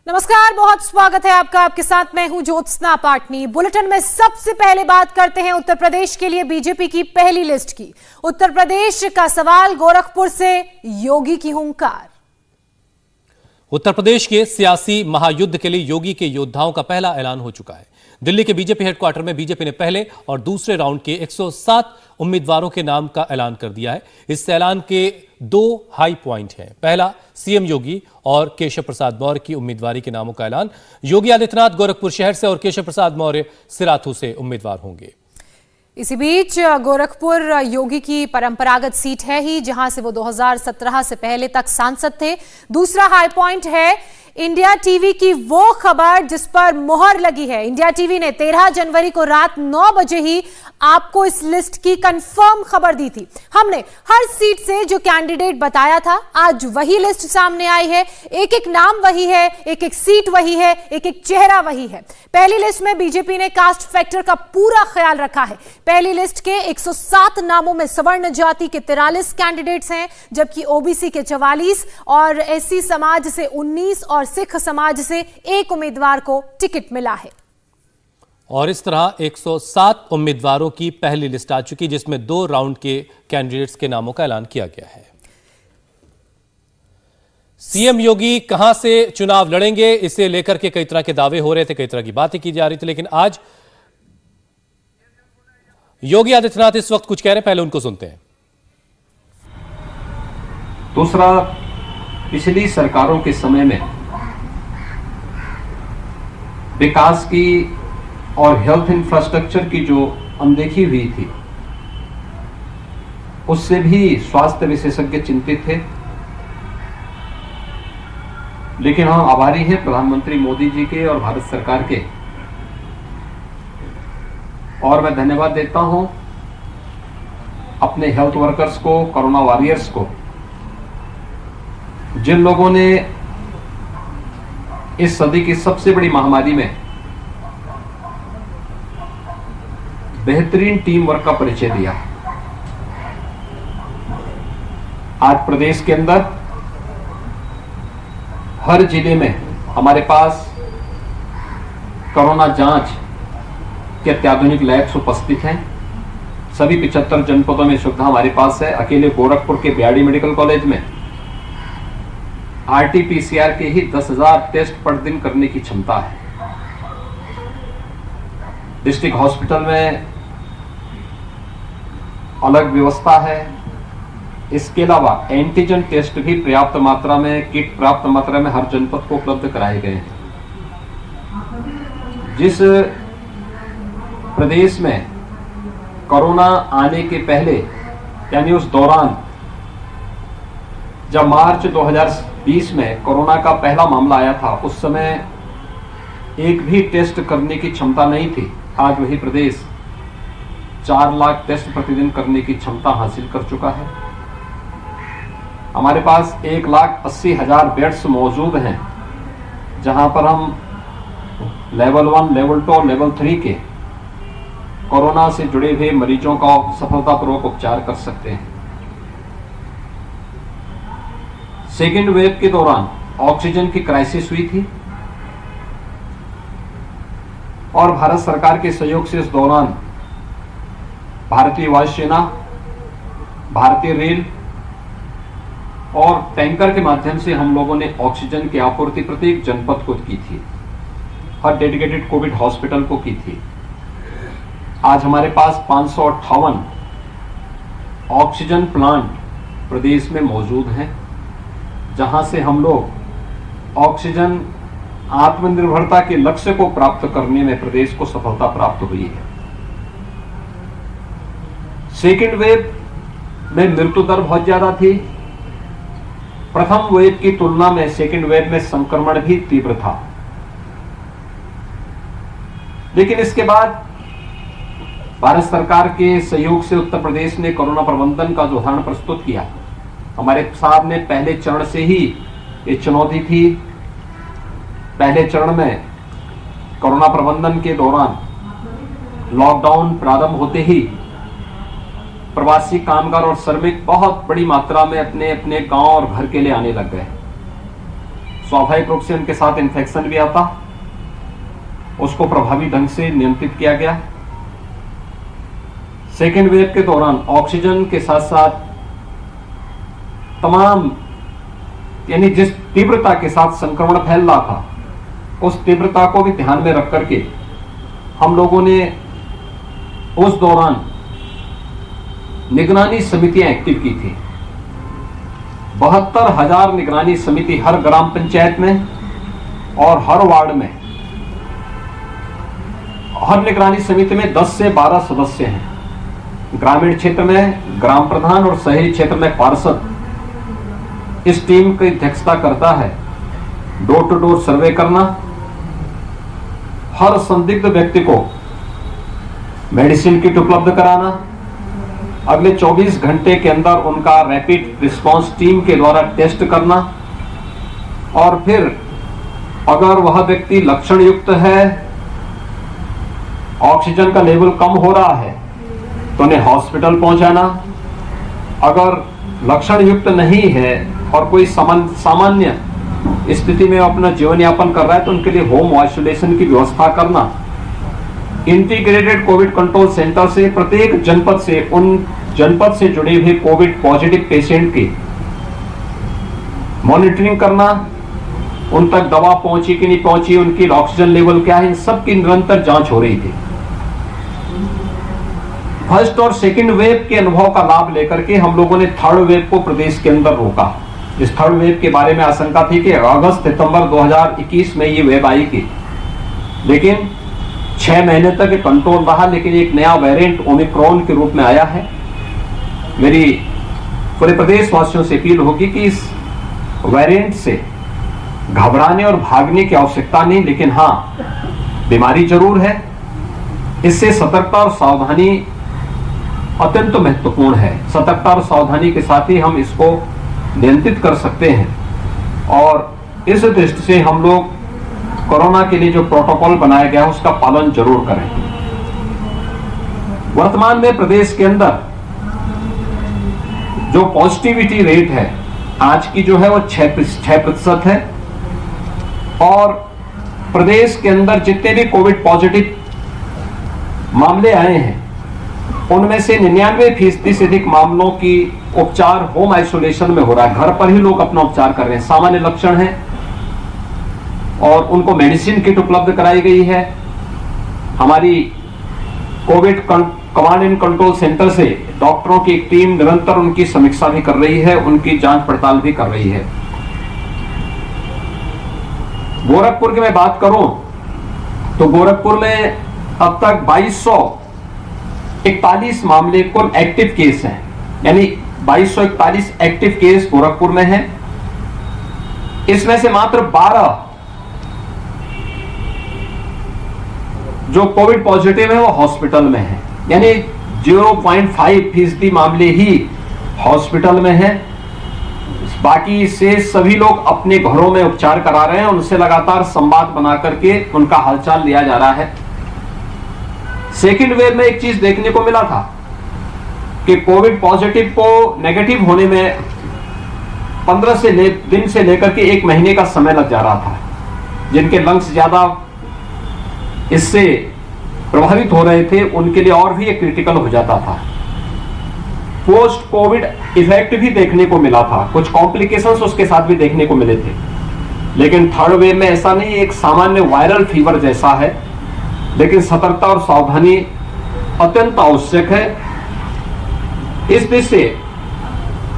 नमस्कार, बहुत स्वागत है आपका। आपके साथ मैं हूं ज्योत्सना पाटनी। बुलेटिन में सबसे पहले बात करते हैं उत्तर प्रदेश के लिए बीजेपी की पहली लिस्ट की। उत्तर प्रदेश का सवाल, गोरखपुर से योगी की हुंकार। उत्तर प्रदेश के सियासी महायुद्ध के लिए योगी के योद्धाओं का पहला ऐलान हो चुका है। दिल्ली के बीजेपी हेडक्वार्टर में बीजेपी ने पहले और दूसरे राउंड के 107 उम्मीदवारों के नाम का ऐलान कर दिया है। इस ऐलान के दो हाई पॉइंट हैं। पहला, सीएम योगी और केशव प्रसाद मौर्य की उम्मीदवारी के नामों का ऐलान। योगी आदित्यनाथ गोरखपुर शहर से और केशव प्रसाद मौर्य सिराथू से उम्मीदवार होंगे। इसी बीच गोरखपुर योगी की परंपरागत सीट है ही, जहां से वो 2017 से पहले तक सांसद थे। दूसरा हाई पॉइंट है इंडिया टीवी की वो खबर जिस पर मुहर लगी है। इंडिया टीवी ने 13 जनवरी को रात 9 बजे ही आपको इस लिस्ट की कंफर्म खबर दी थी। हमने हर सीट से जो कैंडिडेट बताया था, आज वही लिस्ट सामने आई है। एक एक नाम वही है, एक एक सीट वही है, एक एक चेहरा वही है। पहली लिस्ट में बीजेपी ने कास्ट फैक्टर का पूरा ख्याल रखा है। पहली लिस्ट के 107 नामों में सवर्ण जाति के 43 कैंडिडेट्स हैं, जबकि ओबीसी के 44 और एससी समाज से 19 और सिख समाज से एक उम्मीदवार को टिकट मिला है। और इस तरह 107 उम्मीदवारों की पहली लिस्ट आ चुकी, जिसमें 2 राउंड के कैंडिडेट्स के नामों का ऐलान किया गया है। सीएम योगी कहां से चुनाव लड़ेंगे, इसे लेकर के कई तरह के दावे हो रहे थे, कई तरह की बातें की जा रही थी, लेकिन आज योगी आदित्यनाथ इस वक्त कुछ कह रहे हैं। पहले उनको सुनते हैं। दूसरा, पिछली सरकारों के समय में विकास की और हेल्थ इंफ्रास्ट्रक्चर की जो अनदेखी हुई थी, उससे भी स्वास्थ्य विशेषज्ञ चिंतित थे। लेकिन हम आभारी हैं प्रधानमंत्री मोदी जी के और भारत सरकार के, और मैं धन्यवाद देता हूं अपने हेल्थ वर्कर्स को, कोरोना वॉरियर्स को, जिन लोगों ने इस सदी की सबसे बड़ी महामारी में बेहतरीन टीम वर्क का परिचय दिया। आज प्रदेश के अंदर हर जिले में हमारे पास कोरोना जांच के अत्याधुनिक लैब्स उपस्थित हैं। सभी 75 जनपदों में सुविधा हमारे पास है। अकेले गोरखपुर के बीआरडी मेडिकल कॉलेज में आरटी-पीसीआर के ही 10,000 टेस्ट पर दिन करने की क्षमता है। डिस्ट्रिक्ट हॉस्पिटल में अलग व्यवस्था है। इसके अलावा एंटीजन टेस्ट भी पर्याप्त मात्रा में, किट पर्याप्त मात्रा में हर जनपद को उपलब्ध कराए गए हैं। जिस प्रदेश में कोरोना आने के पहले, यानी उस दौरान जब मार्च 2020 में कोरोना का पहला मामला आया था, उस समय एक भी टेस्ट करने की क्षमता नहीं थी। आज वही प्रदेश 4 लाख टेस्ट प्रतिदिन करने की क्षमता हासिल कर चुका है। हमारे पास 1,80,000 बेड्स मौजूद हैं, जहां पर हम लेवल 1, लेवल 2 और लेवल 3 के कोरोना से जुड़े हुए मरीजों का सफलतापूर्वक उपचार कर सकते हैं। सेकेंड वेव के दौरान ऑक्सीजन की क्राइसिस हुई थी और भारत सरकार के सहयोग से इस दौरान भारतीय वायुसेना, भारतीय रेल और टैंकर के माध्यम से हम लोगों ने ऑक्सीजन की आपूर्ति प्रत्येक जनपद को की थी, हर डेडिकेटेड कोविड हॉस्पिटल को की थी। आज हमारे पास 558 ऑक्सीजन प्लांट प्रदेश में मौजूद हैं, जहां से हम लोग ऑक्सीजन आत्मनिर्भरता के लक्ष्य को प्राप्त करने में प्रदेश को सफलता प्राप्त हुई है। सेकेंड वेव में मृत्यु दर बहुत ज्यादा थी। प्रथम वेव की तुलना में सेकेंड वेव में संक्रमण भी तीव्र था। लेकिन इसके बाद भारत सरकार के सहयोग से उत्तर प्रदेश ने कोरोना प्रबंधन का जो उदाहरण प्रस्तुत किया, हमारे साहब ने पहले चरण से ही ये चुनौती थी। पहले चरण में कोरोना प्रबंधन के दौरान लॉकडाउन प्रारंभ होते ही प्रवासी कामगार और श्रमिक बहुत बड़ी मात्रा में अपने अपने गांव और घर के लिए आने लग गए। स्वाभाविक रूप से उनके साथ इन्फेक्शन भी आता, उसको प्रभावी ढंग से नियंत्रित किया गया। सेकेंड वेव के दौरान ऑक्सीजन के साथ साथ तमाम यानी जिस तीव्रता के साथ संक्रमण फैल रहा था, उस तीव्रता को भी ध्यान में रख करके हम लोगों ने उस दौरान निगरानी समितियां एक्टिव की थी। 72,000 निगरानी समिति हर ग्राम पंचायत में और हर वार्ड में। हर निगरानी समिति में 10 से 12 सदस्य हैं। ग्रामीण क्षेत्र में ग्राम प्रधान और शहरी क्षेत्र में पार्षद इस टीम की अध्यक्षता करता है। डोर टू डोर सर्वे करना, हर संदिग्ध व्यक्ति को मेडिसिन किट उपलब्ध कराना, अगले 24 घंटे के अंदर उनका रैपिड रिस्पांस टीम के द्वारा टेस्ट करना, और फिर अगर वह व्यक्ति लक्षण युक्त है, ऑक्सीजन का लेवल कम हो रहा है, तो उन्हें हॉस्पिटल पहुंचाना। अगर लक्षण युक्त नहीं है और कोई सामान्य स्थिति में अपना जीवन यापन कर रहा है, तो उनके लिए होम आइसोलेशन की व्यवस्था करना। इंटीग्रेटेड कोविड कंट्रोल सेंटर से प्रत्येक जनपद से उन जनपद से जुड़े हुए कोविड पॉजिटिव पेशेंट की मॉनिटरिंग करना, उन तक दवा पहुंची कि नहीं पहुंची, उनकी ऑक्सीजन लेवल क्या है, इन सब की निरंतर जांच हो रही थी। फर्स्ट और सेकंड वेव के अनुभव का लाभ लेकर के हम लोगों ने थर्ड वेव को प्रदेश के अंदर रोका। इस थर्ड वेव के बारे में आशंका थी कि अगस्त सितंबर 2021 में ये वेव आएगी, लेकिन 6 महीने तक कंट्रोल रहा। लेकिन एक नया वेरिएंट ओमिक्रॉन के रूप में आया है। मेरी पूरे प्रदेश वासियों से अपील होगी कि इस वेरिएंट से घबराने और भागने की आवश्यकता नहीं, लेकिन हाँ, बीमारी जरूर है। इससे सतर्कता और सावधानी अत्यंत महत्वपूर्ण है। सतर्कता और सावधानी के साथ ही हम इसको नियंत्रित कर सकते हैं, और इस दृष्टि से हम लोग कोरोना के लिए जो प्रोटोकॉल बनाया गया है उसका पालन जरूर करें। वर्तमान में प्रदेश के अंदर जो पॉजिटिविटी रेट है आज की जो है वो 6% है, और प्रदेश के अंदर जितने भी कोविड पॉजिटिव मामले आए हैं उनमें से 99% से अधिक मामलों की उपचार होम आइसोलेशन में हो रहा है। घर पर ही लोग अपना उपचार कर रहे हैं। सामान्य लक्षण है और उनको मेडिसिन किट उपलब्ध कराई गई है। हमारी Covid command and control centre से डॉक्टरों की एक टीम निरंतर उनकी समीक्षा भी कर रही है, उनकी जांच पड़ताल भी कर रही है। गोरखपुर की मैं बात करूं तो गोरखपुर में अब तक 2241 मामले कुल एक्टिव केस हैं, यानी 2241 एक्टिव केस गोरखपुर में हैं। इसमें से मात्र 12 जो कोविड पॉजिटिव है वो हॉस्पिटल में है, यानी 0.5% मामले ही हॉस्पिटल में हैं। बाकी से सभी लोग अपने घरों में उपचार करा रहे हैं। उनसे लगातार संवाद बना करके उनका हालचाल लिया जा रहा है। सेकेंड वेव में एक चीज देखने को मिला था कि कोविड पॉजिटिव को नेगेटिव होने में 15 दिन से लेकर के 1 महीने का समय लग जा रहा था। जिनके लंग्स ज्यादा इससे प्रभावित हो रहे थे उनके लिए और भी ये क्रिटिकल हो जाता था। पोस्ट कोविड इफेक्ट भी देखने को मिला था, कुछ कॉम्प्लिकेशंस उसके साथ भी देखने को मिले थे। लेकिन थर्ड वेव में ऐसा नहीं, एक सामान्य वायरल फीवर जैसा है, लेकिन सतर्कता और सावधानी अत्यंत आवश्यक है। इस दृष्टि से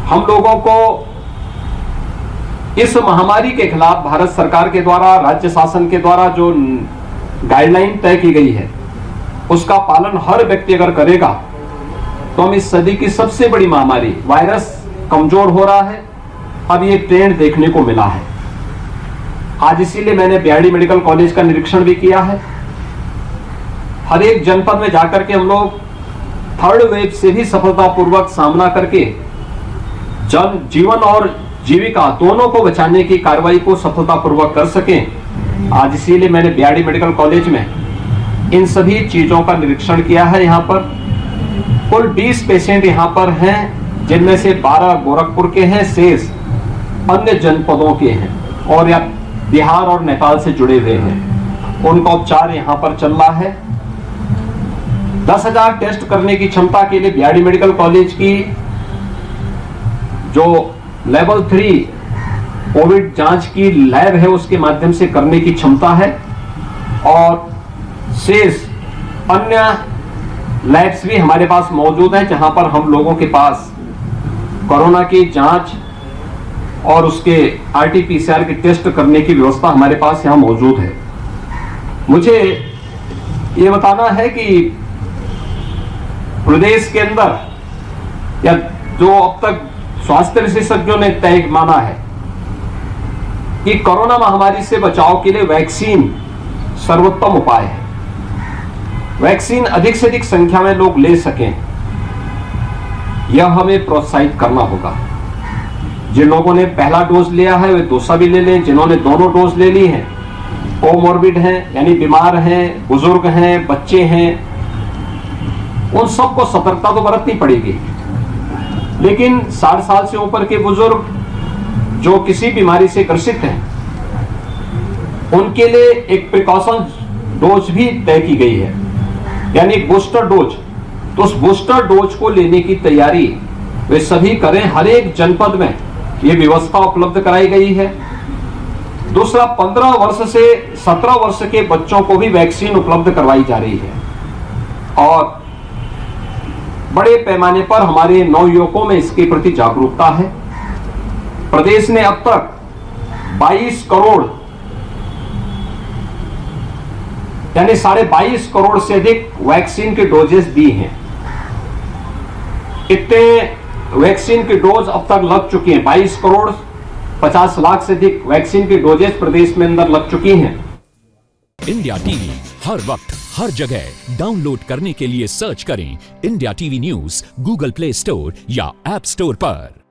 हम लोगों को इस महामारी के खिलाफ भारत सरकार के द्वारा, राज्य शासन के द्वारा जो गाइडलाइन तय की गई है उसका पालन हर व्यक्ति अगर करेगा तो हम इस सदी की सबसे बड़ी महामारी, वायरस कमजोर हो रहा है। अब ये ट्रेंड देखने को मिला है। आज इसीलिए मैंने बीआरडी मेडिकल कॉलेज का निरीक्षण भी किया है। हर एक जनपद में जाकर के हम लोग थर्ड वेव से भी सफलतापूर्वक सामना करके जन जीवन और जीविका दोनों को बचाने की कार्रवाई को सफलतापूर्वक कर सकें। आज इसीलिए मैंने बीआरडी मेडिकल कॉलेज में इन सभी चीजों का निरीक्षण किया है। यहाँ पर कुल 20 पेशेंट यहाँ पर हैं, जिनमें से 12 गोरखपुर के हैं, शेष अन्य जनपदों के हैं। और बिहार और नेपाल से जुड़े हुए हैं, उनका उपचार यहां पर चल रहा है। 10,000 टेस्ट करने की क्षमता के लिए बीआरडी मेडिकल कॉलेज की जो लेवल 3 कोविड जांच की लैब है उसके माध्यम से करने की क्षमता है, और शेष अन्य लैब्स भी हमारे पास मौजूद हैं जहां पर हम लोगों के पास कोरोना की जांच और उसके आरटी-पीसीआर के टेस्ट करने की व्यवस्था हमारे पास यहां मौजूद है। मुझे ये बताना है कि प्रदेश के अंदर या जो अब तक स्वास्थ्य विशेषज्ञों ने तय माना है कि कोरोना महामारी से बचाव के लिए वैक्सीन सर्वोत्तम उपाय है। वैक्सीन अधिक से अधिक संख्या में लोग ले सकें, यह हमें प्रोत्साहित करना होगा। जिन लोगों ने पहला डोज लिया है वे दूसरा भी ले लें, जिन्होंने दोनों डोज ले ली हैं, कोमोर्बिड हैं यानी बीमार हैं, बुजुर्ग हैं, बच्चे हैं, उन सबको सतर्कता तो बरतनी पड़ेगी। लेकिन 60 साल से ऊपर के बुजुर्ग जो किसी बीमारी से ग्रसित हैं, उनके लिए एक प्रिकॉशन डोज भी तय की गई है, यानी बूस्टर डोज। तो उस बूस्टर डोज को लेने की तैयारी वे सभी करें। हर एक जनपद में यह व्यवस्था उपलब्ध कराई गई है। दूसरा, 15 वर्ष से 17 वर्ष के बच्चों को भी वैक्सीन उपलब्ध करवाई जा रही है, और बड़े पैमाने पर हमारे नवयुवकों में इसके प्रति जागरूकता है। प्रदेश ने अब तक 22 करोड़ यानी 22.5 करोड़ से अधिक वैक्सीन के डोजेस दी हैं। इतने वैक्सीन के डोज अब तक लग चुके हैं। 22 करोड़ 50 लाख से अधिक वैक्सीन के डोजेस प्रदेश में अंदर लग चुकी हैं। इंडिया टीवी हर वक्त हर जगह डाउनलोड करने के लिए सर्च करें India TV news Google play store या ऐप स्टोर पर।